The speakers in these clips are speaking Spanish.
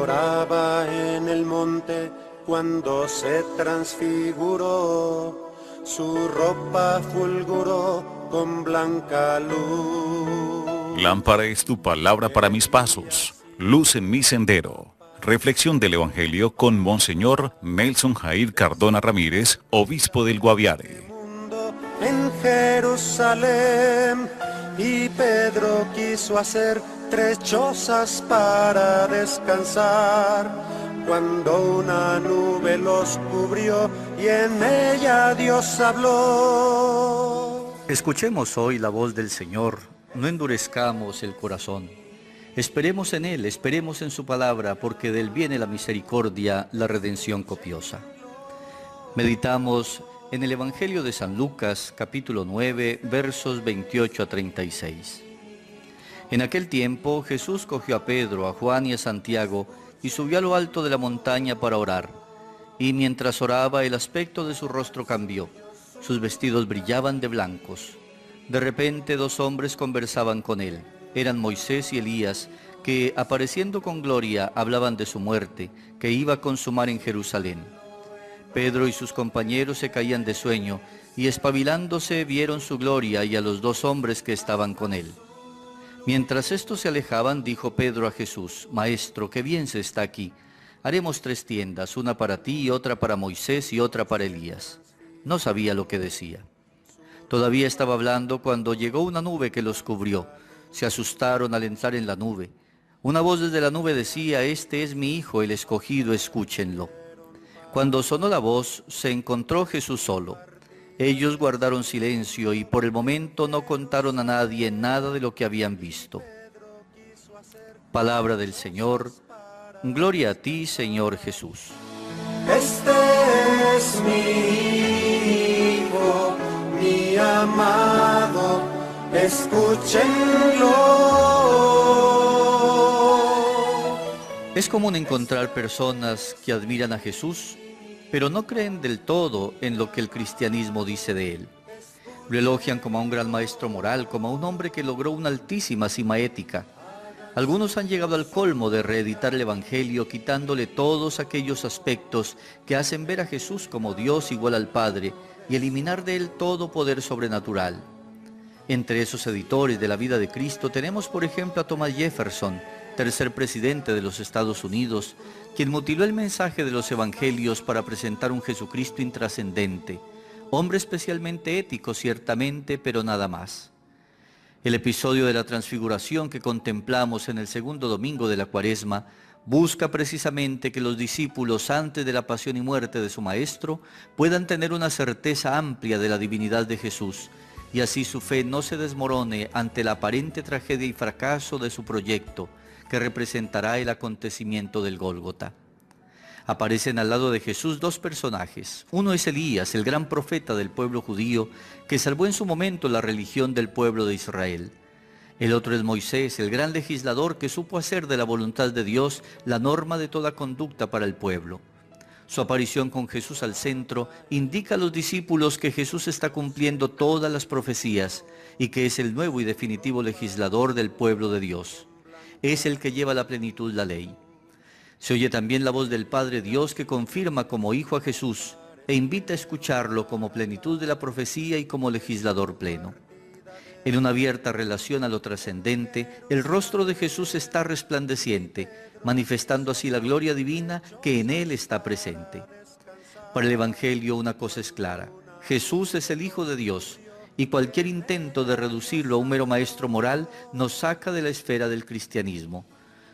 moraba en el monte cuando se transfiguró, su ropa fulguró con blanca luz. Lámpara es tu palabra para mis pasos, luz en mi sendero. Reflexión del Evangelio con Monseñor Nelson Jair Cardona Ramírez, obispo del Guaviare. En Jerusalén, y Pedro quiso hacer 3 chozas para descansar, cuando una nube los cubrió y en ella Dios habló. Escuchemos hoy la voz del Señor, no endurezcamos el corazón. Esperemos en Él, esperemos en su palabra, porque de Él viene la misericordia, la redención copiosa. Meditamos en el Evangelio de San Lucas, capítulo 9, versos 28 a 36. En aquel tiempo Jesús cogió a Pedro, a Juan y a Santiago y subió a lo alto de la montaña para orar. Y mientras oraba, el aspecto de su rostro cambió. Sus vestidos brillaban de blancos. De repente 2 hombres conversaban con él. Eran Moisés y Elías, que apareciendo con gloria hablaban de su muerte, que iba a consumar en Jerusalén. Pedro y sus compañeros se caían de sueño, y espabilándose vieron su gloria y a los 2 hombres que estaban con él. Mientras estos se alejaban, dijo Pedro a Jesús: Maestro, qué bien se está aquí. Haremos 3 tiendas, una para ti y otra para Moisés y otra para Elías. No sabía lo que decía. Todavía estaba hablando cuando llegó una nube que los cubrió. Se asustaron al entrar en la nube. Una voz desde la nube decía: Este es mi Hijo, el escogido, escúchenlo. Cuando sonó la voz, se encontró Jesús solo. Ellos guardaron silencio y por el momento no contaron a nadie nada de lo que habían visto. Palabra del Señor. Gloria a ti, Señor Jesús. Este es mi Hijo, mi amado, escúchenlo. Es común encontrar personas que admiran a Jesús, pero no creen del todo en lo que el cristianismo dice de él. Lo elogian como a un gran maestro moral, como a un hombre que logró una altísima cima ética. Algunos han llegado al colmo de reeditar el Evangelio quitándole todos aquellos aspectos que hacen ver a Jesús como Dios igual al Padre y eliminar de él todo poder sobrenatural. Entre esos editores de la vida de Cristo tenemos por ejemplo a Thomas Jefferson, tercer presidente de los Estados Unidos, quien mutiló el mensaje de los Evangelios para presentar un Jesucristo intrascendente, hombre especialmente ético ciertamente, pero nada más. El episodio de la transfiguración que contemplamos en el segundo domingo de la Cuaresma busca precisamente que los discípulos, antes de la pasión y muerte de su Maestro, puedan tener una certeza amplia de la divinidad de Jesús, y así su fe no se desmorone ante la aparente tragedia y fracaso de su proyecto, que representará el acontecimiento del Gólgota. Aparecen al lado de Jesús 2 personajes. Uno es Elías, el gran profeta del pueblo judío, que salvó en su momento la religión del pueblo de Israel. El otro es Moisés, el gran legislador que supo hacer de la voluntad de Dios la norma de toda conducta para el pueblo. Su aparición con Jesús al centro indica a los discípulos que Jesús está cumpliendo todas las profecías y que es el nuevo y definitivo legislador del pueblo de Dios. Es el que lleva a la plenitud la ley. Se oye también la voz del Padre Dios que confirma como Hijo a Jesús e invita a escucharlo como plenitud de la profecía y como legislador pleno. En una abierta relación a lo trascendente, el rostro de Jesús está resplandeciente, manifestando así la gloria divina que en él está presente. Para el Evangelio una cosa es clara: Jesús es el Hijo de Dios, y cualquier intento de reducirlo a un mero maestro moral nos saca de la esfera del cristianismo.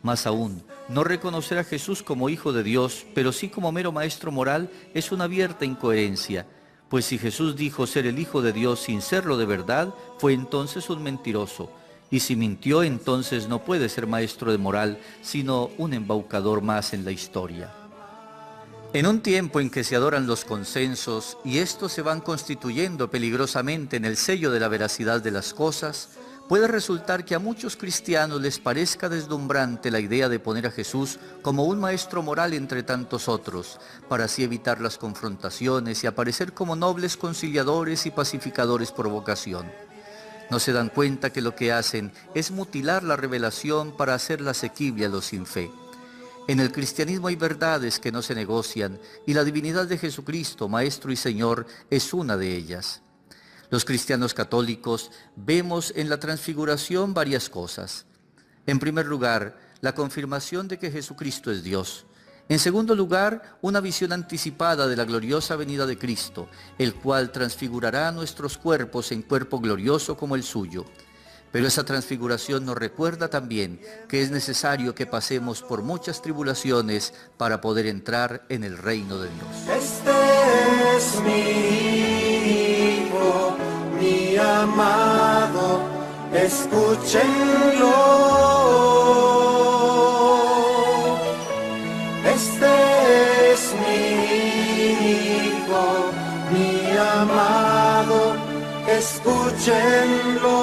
Más aún, no reconocer a Jesús como Hijo de Dios, pero sí como mero maestro moral, es una abierta incoherencia, pues si Jesús dijo ser el Hijo de Dios sin serlo de verdad, fue entonces un mentiroso, y si mintió, entonces no puede ser maestro de moral, sino un embaucador más en la historia. En un tiempo en que se adoran los consensos, y estos se van constituyendo peligrosamente en el sello de la veracidad de las cosas, puede resultar que a muchos cristianos les parezca deslumbrante la idea de poner a Jesús como un maestro moral entre tantos otros, para así evitar las confrontaciones y aparecer como nobles conciliadores y pacificadores por vocación. No se dan cuenta que lo que hacen es mutilar la revelación para hacerla asequible a los sin fe. En el cristianismo hay verdades que no se negocian y la divinidad de Jesucristo, Maestro y Señor, es una de ellas. Los cristianos católicos vemos en la transfiguración varias cosas. En primer lugar, la confirmación de que Jesucristo es Dios. En segundo lugar, una visión anticipada de la gloriosa venida de Cristo, el cual transfigurará nuestros cuerpos en cuerpo glorioso como el suyo. Pero esa transfiguración nos recuerda también que es necesario que pasemos por muchas tribulaciones para poder entrar en el reino de Dios. Este es mi Hijo, mi amado, escúchenlo. Este es mi Hijo, mi amado, escúchenlo.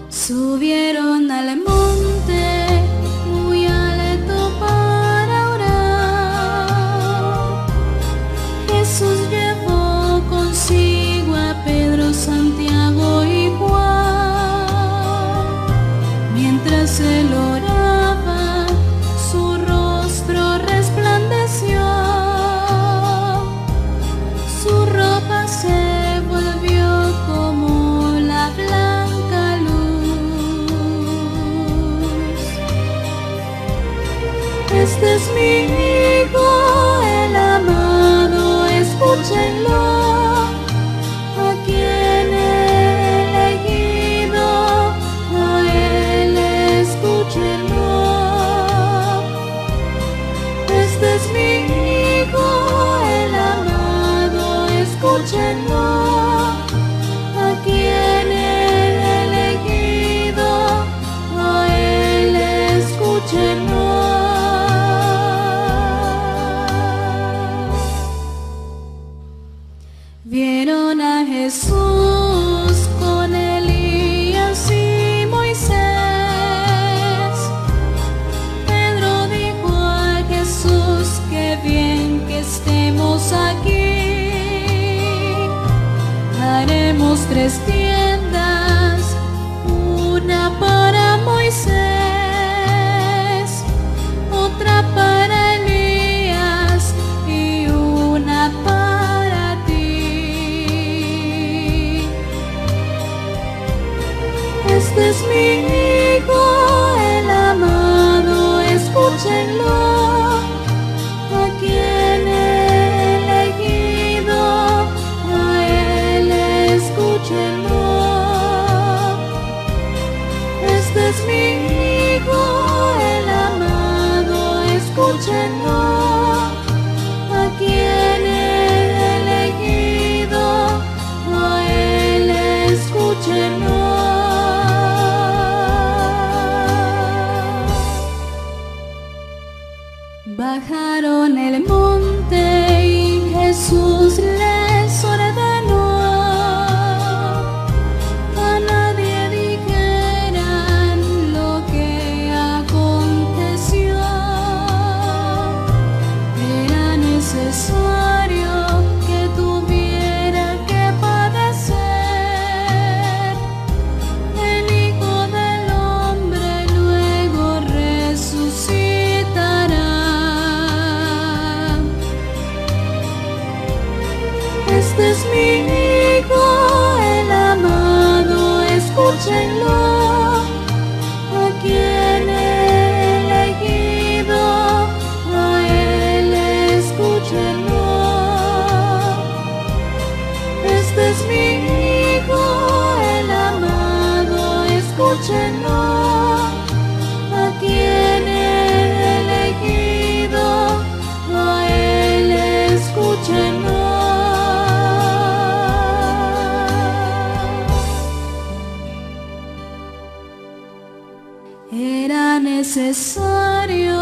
Subieron al monte muy alto para orar. Jesús llevó consigo a Pedro, Santiago y Juan. Mientras él oraba, su rostro resplandeció. Su ropa se volvió como la blanca luz. Este es mi Hijo, el amado, escúchenlo, a quien he elegido, a él escúchenlo. Este es mi Hijo, el amado, escúchenlo, a quien he elegido, a él escúchenlo. Vieron a Jesús con Elías y Moisés. Pedro dijo a Jesús, qué bien que estemos aquí. Haremos 3 tiendas, una para Moisés, otra para Elías y una para ti. Este es mi Hijo, el amado, escúchenlo, a quien he elegido, a él escúchenlo. Este es mi Hijo, el amado, escúchenlo, a quien he elegido, a él escúchenlo. Bajaron el monte y Jesús les ordenó, a nadie dijeran lo que aconteció. Era necesario que tuviera que padecer. El Hijo del Hombre luego resucitará. Este es mi Hijo, el amado, escúchenlo, a quien he elegido, a él escúchenlo. Este es mi Hijo, el amado, escúchenlo, a quien he elegido, a él escúchenlo. Era necesario